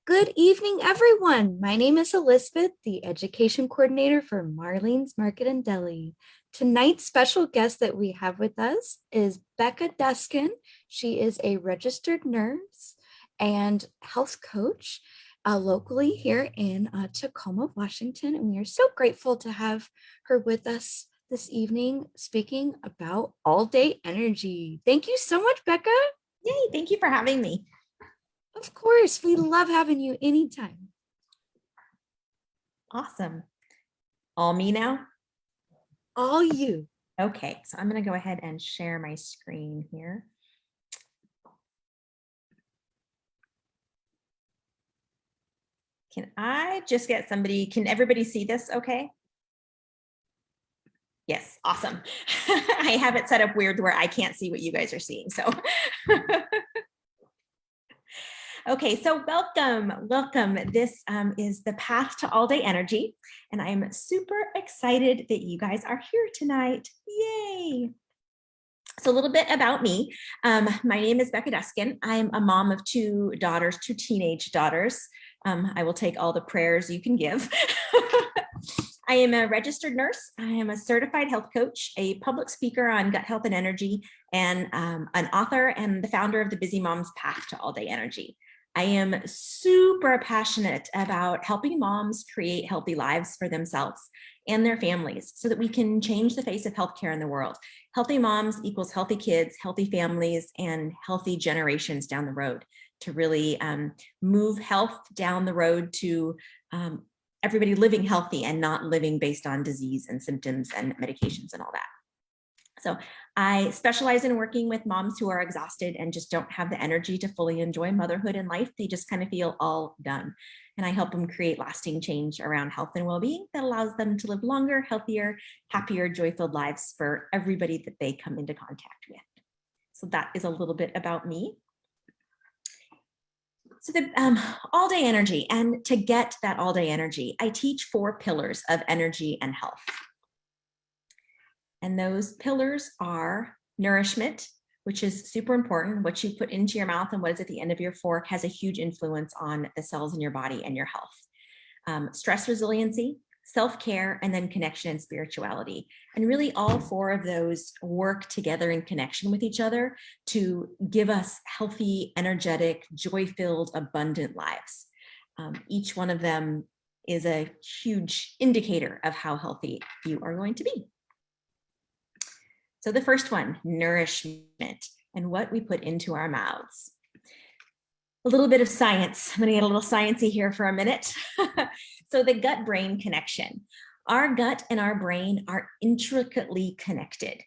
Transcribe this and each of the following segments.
Good evening, everyone. My name is Elizabeth, the education coordinator for Marlene's Market and Deli. Tonight's special guest that we have with us is Becca Duskin. She is a registered nurse and health coach locally here in Tacoma, Washington. And we are so grateful to have her with us this evening speaking about all day energy. Thank you so much, Becca. Yay, thank you for having me. Of course, we love having you anytime. Awesome. All me now? All you. Okay, so I'm going to go ahead and share my screen here. Can I just get somebody, can everybody see this okay? Yes, awesome. I have it set up weird where I can't see what you guys are seeing, so. Okay, so welcome. This is the path to all day energy, and I'm super excited that you guys are here tonight. Yay! So a little bit about me. My name is Becca Duskin. I'm a mom of two daughters, two teenage daughters. I will take all the prayers you can give. I am a registered nurse. I am a certified health coach, a public speaker on gut health and energy, and an author and the founder of the Busy Mom's Path to All Day Energy. I am super passionate about helping moms create healthy lives for themselves and their families so that we can change the face of healthcare in the world. Healthy moms equals healthy kids, healthy families, and healthy generations down the road to really move health down the road to everybody living healthy and not living based on disease and symptoms and medications and all that. So I specialize in working with moms who are exhausted and just don't have the energy to fully enjoy motherhood and life. They just kind of feel all done. And I help them create lasting change around health and well-being that allows them to live longer, healthier, happier, joy-filled lives for everybody that they come into contact with. So that is a little bit about me. So the all-day energy, and to get that all-day energy, I teach 4 pillars of energy and health. And those pillars are nourishment, which is super important. What you put into your mouth and what is at the end of your fork has a huge influence on the cells in your body and your health. Stress resiliency, self-care, and then connection and spirituality. And really all 4 of those work together in connection with each other to give us healthy, energetic, joy-filled, abundant lives. Each one of them is a huge indicator of how healthy you are going to be. So the first one, nourishment, and what we put into our mouths. A little bit of science. I'm going to get a little sciencey here for a minute. So the gut-brain connection. Our gut and our brain are intricately connected.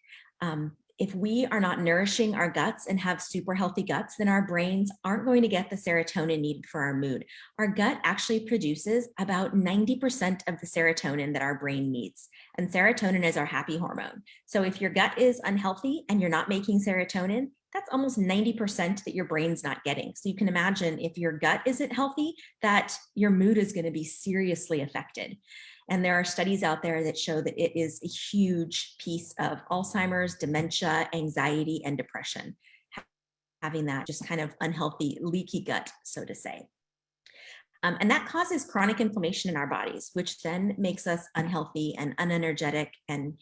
If we are not nourishing our guts and have super healthy guts, then our brains aren't going to get the serotonin needed for our mood. Our gut actually produces about 90% of the serotonin that our brain needs. And serotonin is our happy hormone. So if your gut is unhealthy and you're not making serotonin, that's almost 90% that your brain's not getting. So you can imagine if your gut isn't healthy, that your mood is going to be seriously affected. And there are studies out there that show that it is a huge piece of Alzheimer's, dementia, anxiety, and depression, having that just kind of unhealthy, leaky gut, so to say. And that causes chronic inflammation in our bodies, which then makes us unhealthy and unenergetic and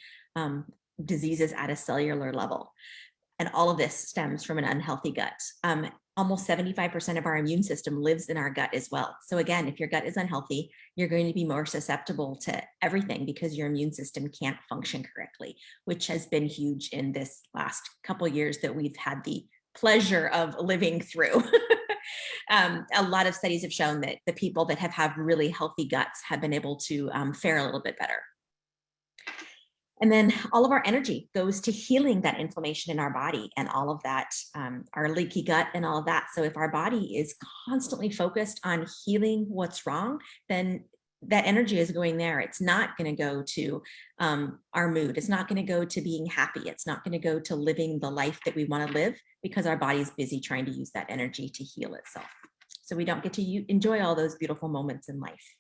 diseases at a cellular level. And all of this stems from an unhealthy gut. Almost 75% of our immune system lives in our gut as well. So again, if your gut is unhealthy, you're going to be more susceptible to everything because your immune system can't function correctly, which has been huge in this last couple of years that we've had the pleasure of living through. A lot of studies have shown that the people that have really healthy guts have been able to fare a little bit better. And then all of our energy goes to healing that inflammation in our body and all of that, our leaky gut and all of that. So if our body is constantly focused on healing what's wrong, then that energy is going there. It's not going to go to our mood. It's not going to go to being happy. It's not going to go to living the life that we want to live because our body's busy trying to use that energy to heal itself. So we don't get to enjoy all those beautiful moments in life.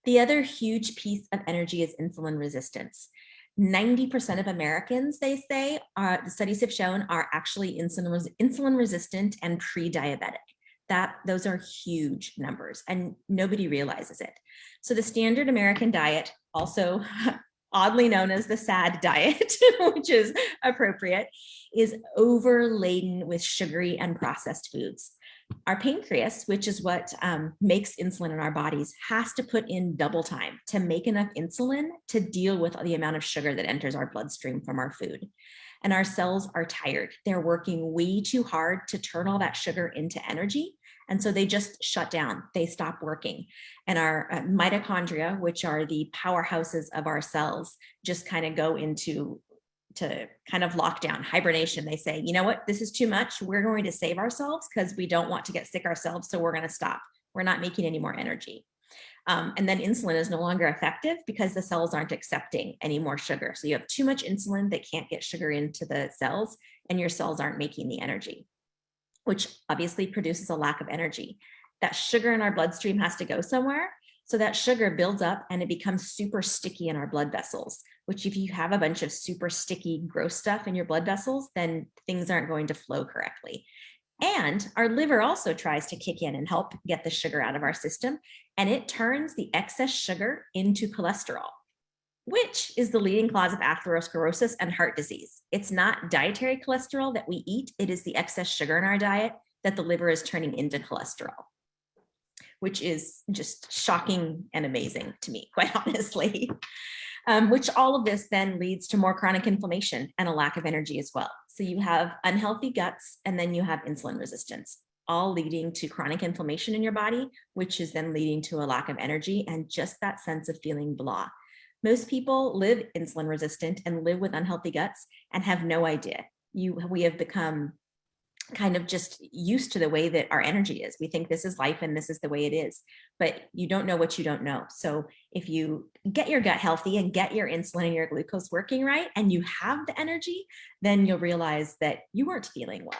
The other huge piece of energy is insulin resistance. 90% of Americans, they say, the studies have shown, are actually insulin resistant and pre-diabetic. Those are huge numbers and nobody realizes it. So the standard American diet, also oddly known as the SAD diet, which is appropriate, is overladen with sugary and processed foods. Our pancreas, which is what makes insulin in our bodies, has to put in double time to make enough insulin to deal with the amount of sugar that enters our bloodstream from our food. And our cells are tired. They're working way too hard to turn all that sugar into energy. And so they just shut down, they stop working. And our mitochondria, which are the powerhouses of our cells, just kind of go into kind of lockdown, hibernation. They say, you know what, this is too much. We're going to save ourselves because we don't want to get sick ourselves. So we're going to stop. We're not making any more energy. And then insulin is no longer effective because the cells aren't accepting any more sugar. So you have too much insulin that can't get sugar into the cells, and your cells aren't making the energy, which obviously produces a lack of energy. That sugar in our bloodstream has to go somewhere. So that sugar builds up and it becomes super sticky in our blood vessels, which if you have a bunch of super sticky, gross stuff in your blood vessels, then things aren't going to flow correctly. And our liver also tries to kick in and help get the sugar out of our system. And it turns the excess sugar into cholesterol, which is the leading cause of atherosclerosis and heart disease. It's not dietary cholesterol that we eat. It is the excess sugar in our diet that the liver is turning into cholesterol, which is just shocking and amazing to me, quite honestly. Which all of this then leads to more chronic inflammation and a lack of energy as well. So you have unhealthy guts, and then you have insulin resistance, all leading to chronic inflammation in your body, which is then leading to a lack of energy and just that sense of feeling blah. Most people live insulin resistant and live with unhealthy guts and have no idea. We have become kind of just used to the way that our energy is. We think this is life and this is the way it is, but you don't know what you don't know. So if you get your gut healthy and get your insulin and your glucose working right, and you have the energy, then you'll realize that you weren't feeling well.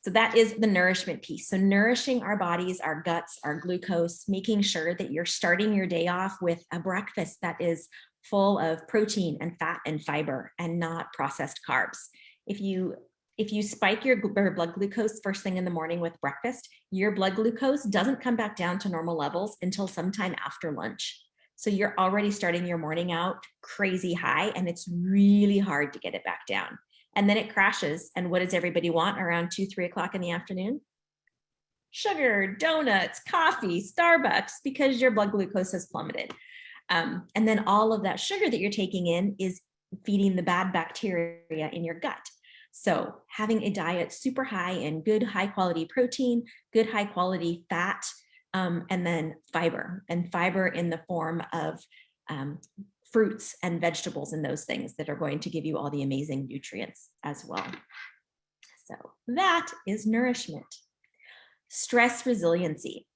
So that is the nourishment piece. So nourishing our bodies, our guts, our glucose, making sure that you're starting your day off with a breakfast that is full of protein and fat and fiber and not processed carbs. If you spike your blood glucose first thing in the morning with breakfast, your blood glucose doesn't come back down to normal levels until sometime after lunch. So you're already starting your morning out crazy high, and it's really hard to get it back down. And then it crashes. And what does everybody want around 2-3 o'clock in the afternoon? Sugar, donuts, coffee, Starbucks, because your blood glucose has plummeted. And then all of that sugar that you're taking in is feeding the bad bacteria in your gut. So having a diet super high in good, high quality protein, good, high quality fat, and then fiber in the form of fruits and vegetables and those things that are going to give you all the amazing nutrients as well. So that is nourishment. Stress resiliency.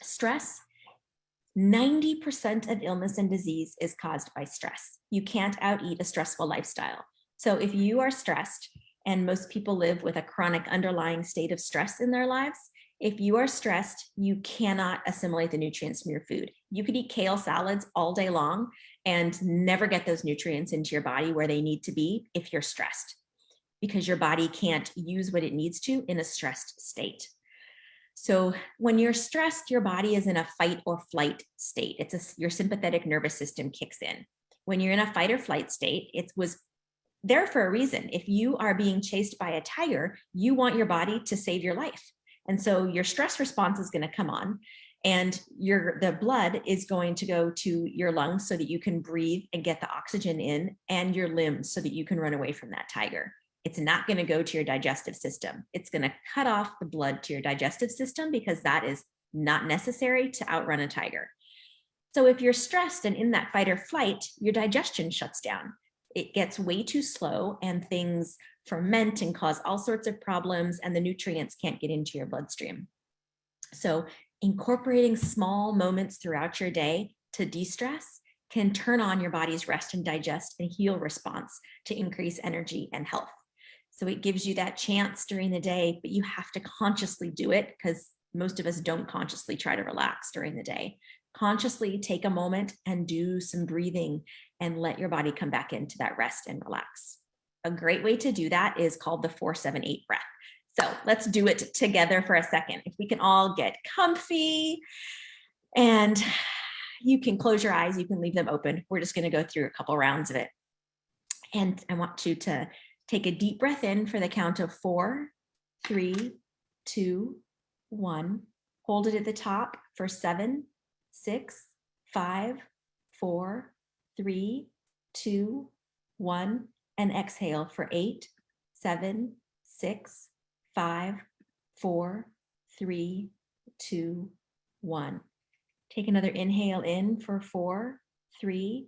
Stress, 90% of illness and disease is caused by stress. You can't out-eat a stressful lifestyle. So if you are stressed, and most people live with a chronic underlying state of stress in their lives, if you are stressed, you cannot assimilate the nutrients from your food. You could eat kale salads all day long and never get those nutrients into your body where they need to be if you're stressed, because your body can't use what it needs to in a stressed state. So when you're stressed, your body is in a fight or flight state. Your sympathetic nervous system kicks in. When you're in a fight or flight state, it was there for a reason. If you are being chased by a tiger, you want your body to save your life. And so your stress response is going to come on, and the blood is going to go to your lungs so that you can breathe and get the oxygen in, and your limbs so that you can run away from that tiger. It's not going to go to your digestive system. It's going to cut off the blood to your digestive system because that is not necessary to outrun a tiger. So if you're stressed and in that fight or flight, your digestion shuts down. It gets way too slow and things ferment and cause all sorts of problems, and the nutrients can't get into your bloodstream. So incorporating small moments throughout your day to de-stress can turn on your body's rest and digest and heal response to increase energy and health. So it gives you that chance during the day, but you have to consciously do it, because most of us don't consciously try to relax during the day. Consciously take a moment and do some breathing and let your body come back into that rest and relax. A great way to do that is called the 4-7-8 breath. So let's do it together for a second. If we can all get comfy, and you can close your eyes, you can leave them open. We're just going to go through a couple rounds of it. And I want you to take a deep breath in for the count of 4, 3, 2, 1. Hold it at the top for 7, 6, 5, 4, 3, 2, 1. And exhale for 8, 7, 6, 5, 4, 3, 2, 1. Take another inhale in for 4, 3,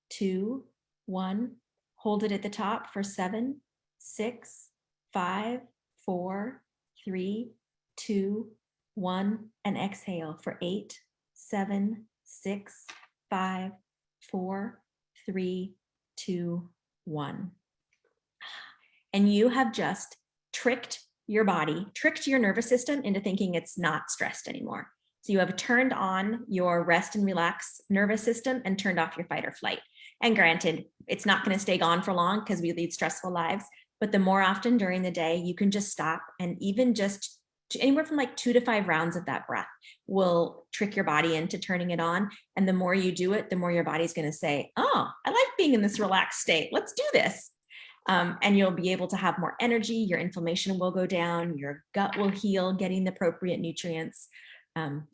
2, 1. Hold it at the top for 7, 6, 5, 4, 3, 2, 1. And exhale for 8, 7, 6, 5, 4, 3, 2, 1. And you have just tricked your body, tricked your nervous system into thinking it's not stressed anymore. So you have turned on your rest and relax nervous system and turned off your fight or flight. And granted, it's not going to stay gone for long because we lead stressful lives, but the more often during the day you can just stop, and even just anywhere from like 2 to 5 rounds of that breath will trick your body into turning it on. And the more you do it, the more your body's going to say, oh, I like being in this relaxed state. Let's do this. And you'll be able to have more energy. Your inflammation will go down. Your gut will heal, getting the appropriate nutrients.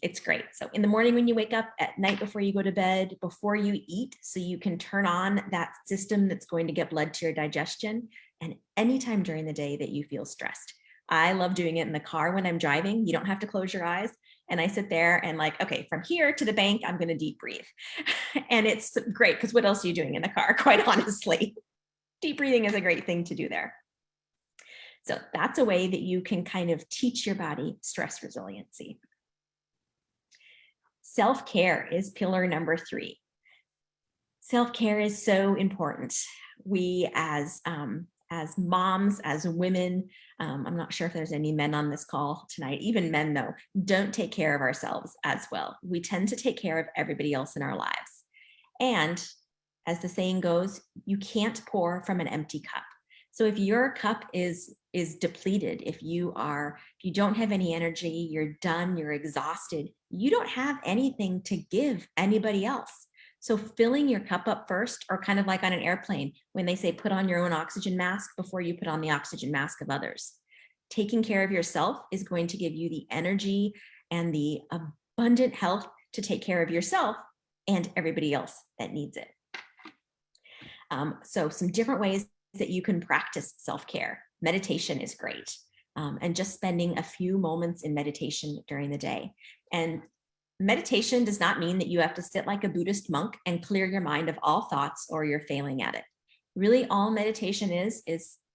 It's great. So in the morning when you wake up, at night before you go to bed, before you eat, so you can turn on that system that's going to get blood to your digestion, and anytime during the day that you feel stressed. I love doing it in the car when I'm driving. You don't have to close your eyes. And I sit there and like, okay, from here to the bank, I'm going to deep breathe. And it's great because what else are you doing in the car, quite honestly? Deep breathing is a great thing to do there. So that's a way that you can kind of teach your body stress resiliency. Self-care is pillar number 3. Self-care is so important. We as moms, as women, I'm not sure if there's any men on this call tonight, even men though, don't take care of ourselves as well. We tend to take care of everybody else in our lives. And as the saying goes, you can't pour from an empty cup. So if your cup is depleted, if you don't have any energy, you're done, you're exhausted, you don't have anything to give anybody else. So filling your cup up first, or kind of like on an airplane, when they say put on your own oxygen mask before you put on the oxygen mask of others. Taking care of yourself is going to give you the energy and the abundant health to take care of yourself and everybody else that needs it. So some different ways that you can practice self-care. Meditation is great. And just spending a few moments in meditation during the day. And meditation does not mean that you have to sit like a Buddhist monk and clear your mind of all thoughts or you're failing at it. Really, all meditation is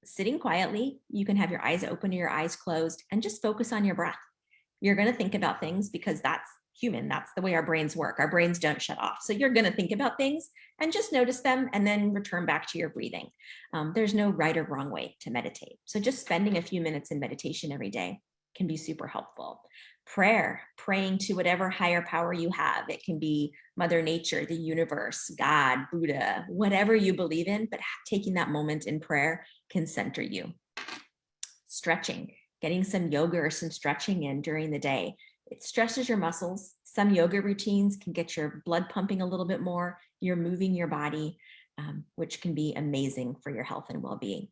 sitting quietly. You can have your eyes open or your eyes closed and just focus on your breath. You're going to think about things because that's human. That's the way our brains work. Our brains don't shut off. So you're going to think about things and just notice them and then return back to your breathing. There's no right or wrong way to meditate. So just spending a few minutes in meditation every day can be super helpful. Prayer, praying to whatever higher power you have. It can be Mother Nature, the universe, God, Buddha, whatever you believe in, but taking that moment in prayer can center you. Stretching, getting some yoga or some stretching in during the day. It stresses your muscles. Some yoga routines can get your blood pumping a little bit more. You're moving your body, which can be amazing for your health and well-being.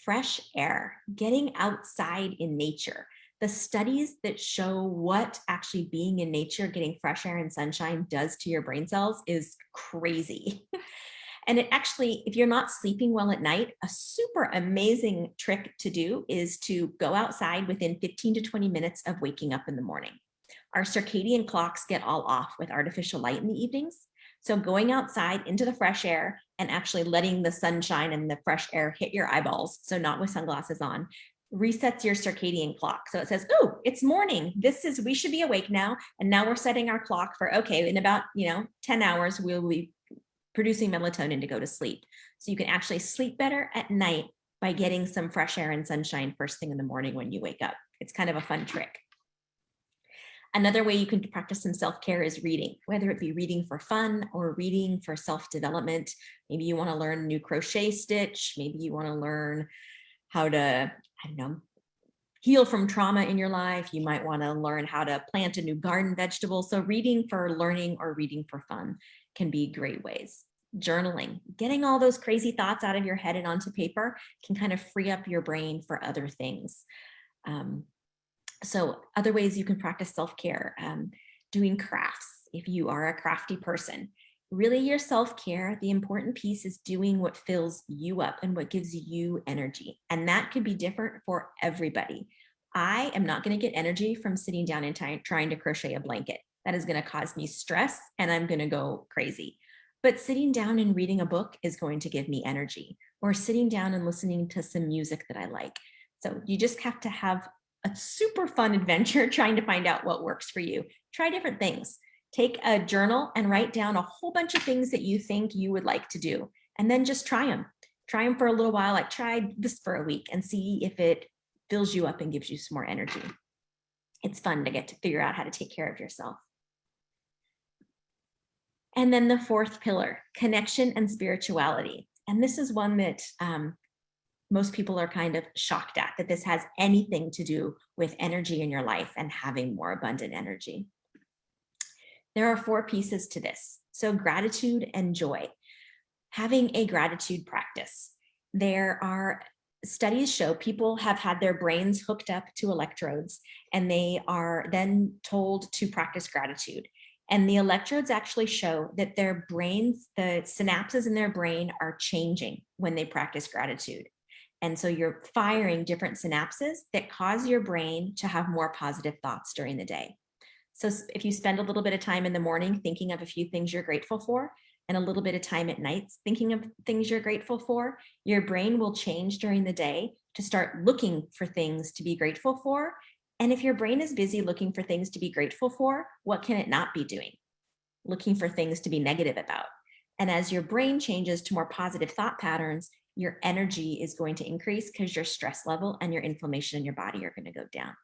Fresh air, getting outside in nature. The studies that show what actually being in nature, getting fresh air and sunshine does to your brain cells is crazy. And it actually, if you're not sleeping well at night, a super amazing trick to do is to go outside within 15 to 20 minutes of waking up in the morning. Our circadian clocks get all off with artificial light in the evenings. So going outside into the fresh air and actually letting the sunshine and the fresh air hit your eyeballs, so not with sunglasses on, resets your circadian clock. So it says, oh, it's morning. We should be awake now. And now we're setting our clock for, okay, in about 10 hours, we'll be producing melatonin to go to sleep. So you can actually sleep better at night by getting some fresh air and sunshine first thing in the morning when you wake up. It's kind of a fun trick. Another way you can practice some self-care is reading, whether it be reading for fun or reading for self-development. Maybe you want to learn a new crochet stitch. Maybe you want to learn how to, heal from trauma in your life. You might want to learn how to plant a new garden vegetable. So reading for learning or reading for fun can be great ways. Journaling, getting all those crazy thoughts out of your head and onto paper can kind of free up your brain for other things. So other ways you can practice self-care, doing crafts. If you are a crafty person, really your self-care, the important piece is doing what fills you up and what gives you energy. And that could be different for everybody. I am not going to get energy from sitting down and trying to crochet a blanket. That is going to cause me stress and I'm going to go crazy. But sitting down and reading a book is going to give me energy, or sitting down and listening to some music that I like. So you just have to have a super fun adventure trying to find out what works for you. Try different things. Take a journal and write down a whole bunch of things that you think you would like to do, and then just try them. Try them for a little while, like try this for a week and see if it fills you up and gives you some more energy. It's fun to get to figure out how to take care of yourself. And then the fourth pillar, connection and spirituality. And this is one that most people are kind of shocked at, that this has anything to do with energy in your life and having more abundant energy. There are 4 pieces to this. So gratitude and joy. Having a gratitude practice. There are studies show people have had their brains hooked up to electrodes and they are then told to practice gratitude. And the electrodes actually show that their brains, the synapses in their brain are changing when they practice gratitude. And so you're firing different synapses that cause your brain to have more positive thoughts during the day. So if you spend a little bit of time in the morning thinking of a few things you're grateful for, and a little bit of time at night thinking of things you're grateful for, your brain will change during the day to start looking for things to be grateful for. And if your brain is busy looking for things to be grateful for, what can it not be doing? Looking for things to be negative about. And as your brain changes to more positive thought patterns, your energy is going to increase because your stress level and your inflammation in your body are going to go down.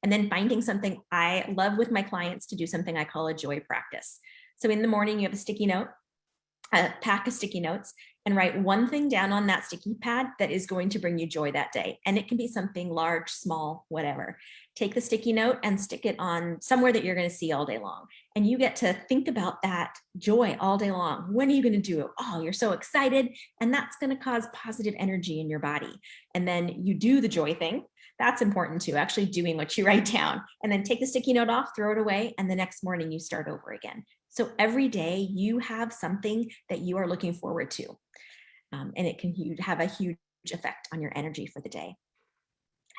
And then finding something, I love with my clients to do something I call a joy practice. So in the morning, you have a sticky note, a pack of sticky notes, and write one thing down on that sticky pad that is going to bring you joy that day. And it can be something large, small, whatever. Take the sticky note and stick it on somewhere that you're going to see all day long. And you get to think about that joy all day long. When are you going to do it? Oh, you're so excited. And that's going to cause positive energy in your body. And then you do the joy thing. That's important too, actually doing what you write down. And then take the sticky note off, throw it away. And the next morning you start over again. So every day you have something that you are looking forward to. And it can have a huge effect on your energy for the day.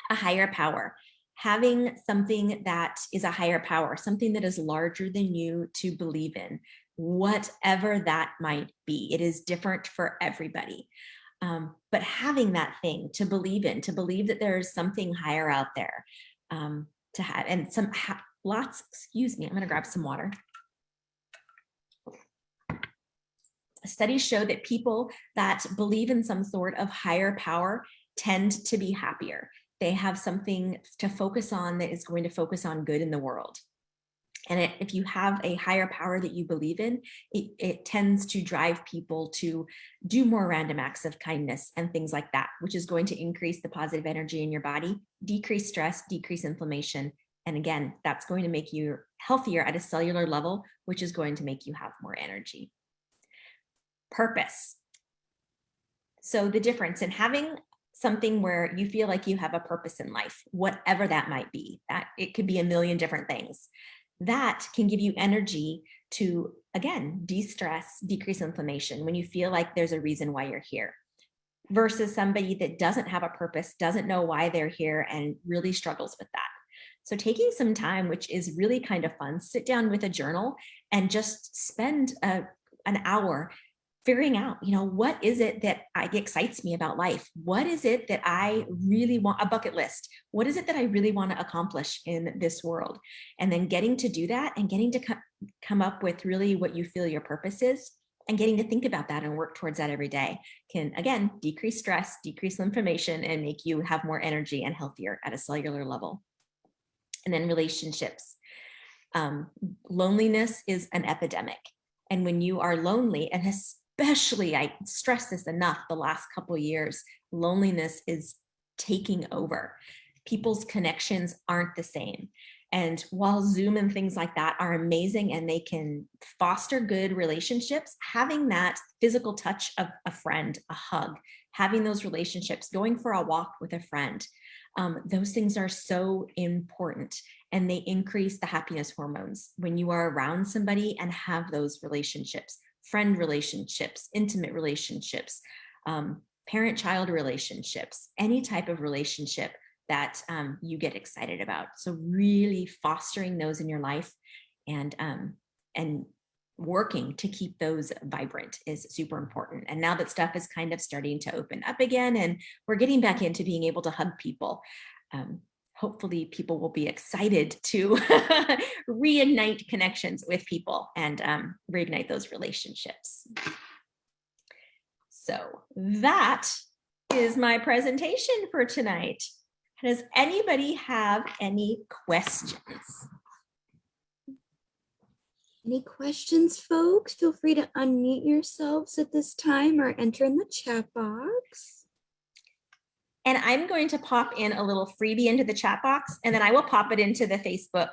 A higher power. Having something that is a higher power, something that is larger than you to believe in, whatever that might be. It is different for everybody. But having that thing to believe in, to believe that there is something higher out there to have, and excuse me, I'm going to grab some water. Studies show that people that believe in some sort of higher power tend to be happier. They have something to focus on that is going to focus on good in the world. And if you have a higher power that you believe in, it tends to drive people to do more random acts of kindness and things like that, which is going to increase the positive energy in your body, decrease stress, decrease inflammation. And again, that's going to make you healthier at a cellular level, which is going to make you have more energy. Purpose. So the difference in having something where you feel like you have a purpose in life, whatever that might be, that it could be a million different things, that can give you energy to, again, de-stress, decrease inflammation when you feel like there's a reason why you're here, versus somebody that doesn't have a purpose, doesn't know why they're here, and really struggles with that. So taking some time, which is really kind of fun, sit down with a journal and just spend an hour figuring out, what is it that excites me about life? What is it that I really want, a bucket list? What is it that I really want to accomplish in this world? And then getting to do that and getting to come up with really what you feel your purpose is, and getting to think about that and work towards that every day can, again, decrease stress, decrease inflammation, and make you have more energy and healthier at a cellular level. And then relationships. Loneliness is an epidemic. And when you are lonely, and especially, I stress this enough the last couple of years, loneliness is taking over. people's connections aren't the same. And while Zoom and things like that are amazing and they can foster good relationships, having that physical touch of a friend, a hug, having those relationships, going for a walk with a friend, those things are so important, and they increase the happiness hormones when you are around somebody and have those relationships, friend relationships, intimate relationships, parent-child relationships, any type of relationship that you get excited about. So really fostering those in your life and working to keep those vibrant is super important. And now that stuff is kind of starting to open up again and we're getting back into being able to hug people, hopefully people will be excited to reignite connections with people and reignite those relationships. So that is my presentation for tonight. Does anybody have any questions? Any questions, folks? Feel free to unmute yourselves at this time or enter in the chat box. And I'm going to pop in a little freebie into the chat box, and then I will pop it into the Facebook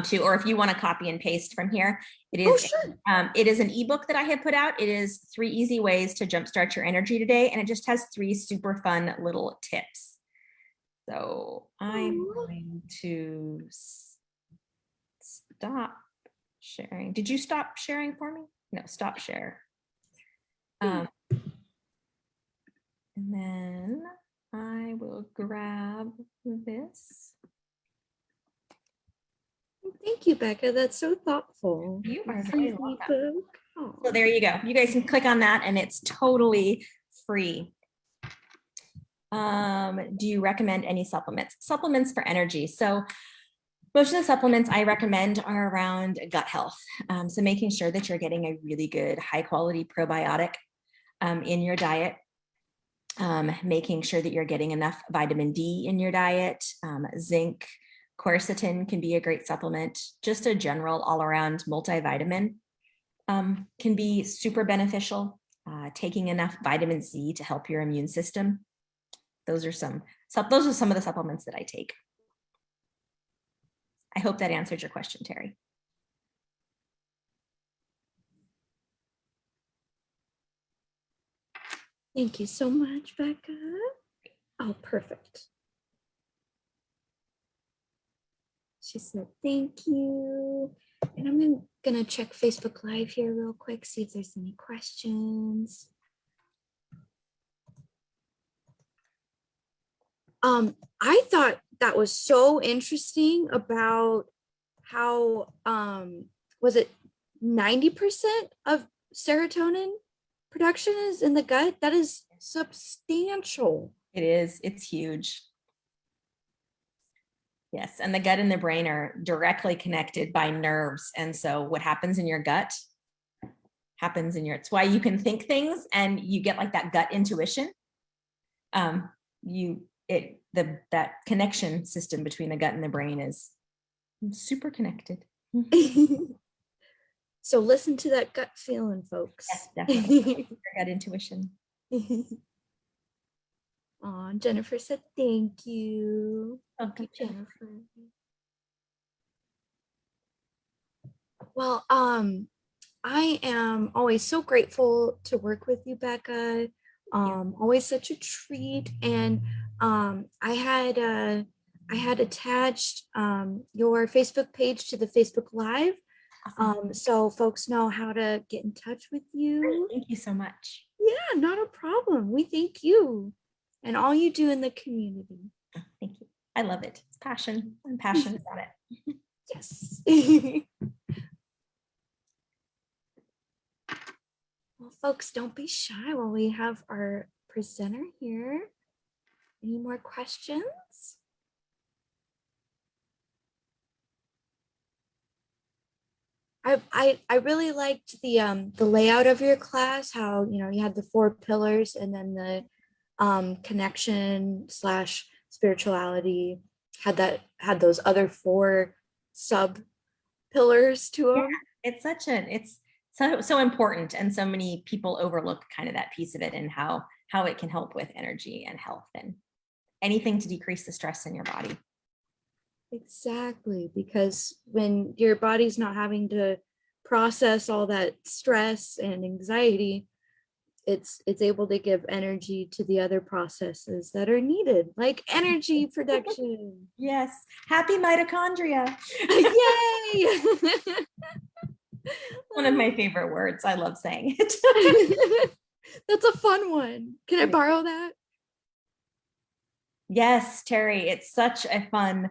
too, or if you want to copy and paste from here. It is, it is an ebook that I have put out. It is 3 easy ways to jumpstart your energy today, and it just has 3 super fun little tips. So I'm going to stop sharing. Did you stop sharing for me? No, stop share. And then I will grab this. Thank you, Becca. That's so thoughtful. You are very welcome. Oh. So there you go. You guys can click on that and it's totally free. Do you recommend any supplements? Supplements for energy. So most of the supplements I recommend are around gut health. So making sure that you're getting a really good high quality probiotic in your diet. Making sure that you're getting enough vitamin D in your diet. Zinc, quercetin can be a great supplement. Just a general all around multivitamin can be super beneficial. Taking enough vitamin C to help your immune system. Those are some of the supplements that I take. I hope that answered your question, Terry. Thank you so much, Becca. Oh, perfect. She said, thank you. And I'm gonna check Facebook Live here real quick, see if there's any questions. I thought that was so interesting about how, was it 90% of serotonin production is in the gut? That is substantial. It is, it's huge. Yes, and the gut and the brain are directly connected by nerves. And so what happens in your gut happens in your, it's why you can think things and you get like that gut intuition. That connection system between the gut and the brain is super connected. So listen to that gut feeling, folks. Yes, definitely. Your gut intuition. Oh, Jennifer said thank you. Thank you, Jennifer. Well, I am always so grateful to work with you, Becca. Always such a treat. And I had attached your Facebook page to the Facebook Live. Awesome. So folks know how to get in touch with you. Thank you so much. Yeah, not a problem. We thank you and all you do in the community. Thank you. I love it. It's passion. I'm passionate about it. Yes. Well, folks, don't be shy while we have our presenter here. Any more questions? I really liked the layout of your class, how you had the 4 pillars and then the connection / spirituality had those other 4 sub pillars to them. Yeah, it's so important, and so many people overlook kind of that piece of it and how it can help with energy and health. And anything to decrease the stress in your body. Exactly, because when your body's not having to process all that stress and anxiety, it's able to give energy to the other processes that are needed, like energy production. Yes. Happy mitochondria. Yay! One of my favorite words. I love saying it. That's a fun one. Can I borrow that? Yes, Terry, it's such a fun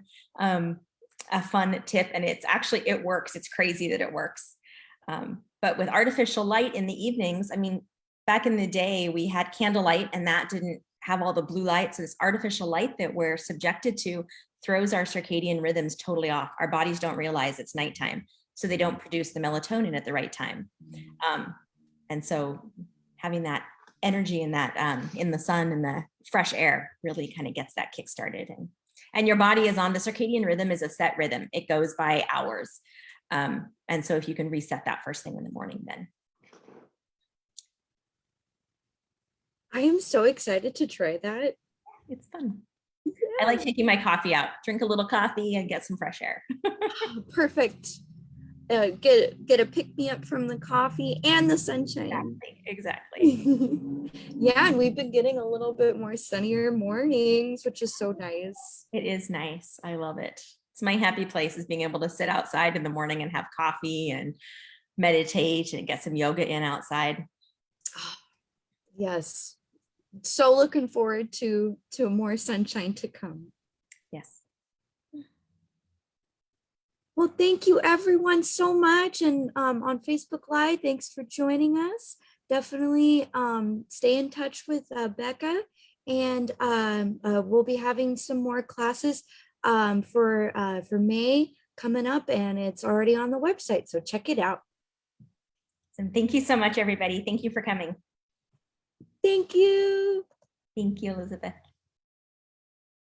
tip, and it's actually, it works. It's crazy that it works. But with artificial light in the evenings, I mean, back in the day, we had candlelight and that didn't have all the blue light. So this artificial light that we're subjected to throws our circadian rhythms totally off. Our bodies don't realize it's nighttime, so they don't produce the melatonin at the right time. And so having that energy in that in the sun and the fresh air really kind of gets that kick started. And your body is on, the circadian rhythm is a set rhythm. It goes by hours. And so if you can reset that first thing in the morning, then. I am so excited to try that. It's fun. Yeah. I like taking my coffee out, drink a little coffee and get some fresh air. Perfect. Get a pick-me-up from the coffee and the sunshine. Exactly. Yeah, and we've been getting a little bit more sunnier mornings, which is so nice. It is nice. I love it. It's my happy place, is being able to sit outside in the morning and have coffee and meditate and get some yoga in outside. Yes. So looking forward to more sunshine to come. Yes. Well, thank you everyone so much. And on Facebook Live, thanks for joining us. Definitely stay in touch with Becca, and we'll be having some more classes for May coming up, and it's already on the website, so check it out. And thank you so much, everybody. Thank you for coming. Thank you. Thank you, Elizabeth.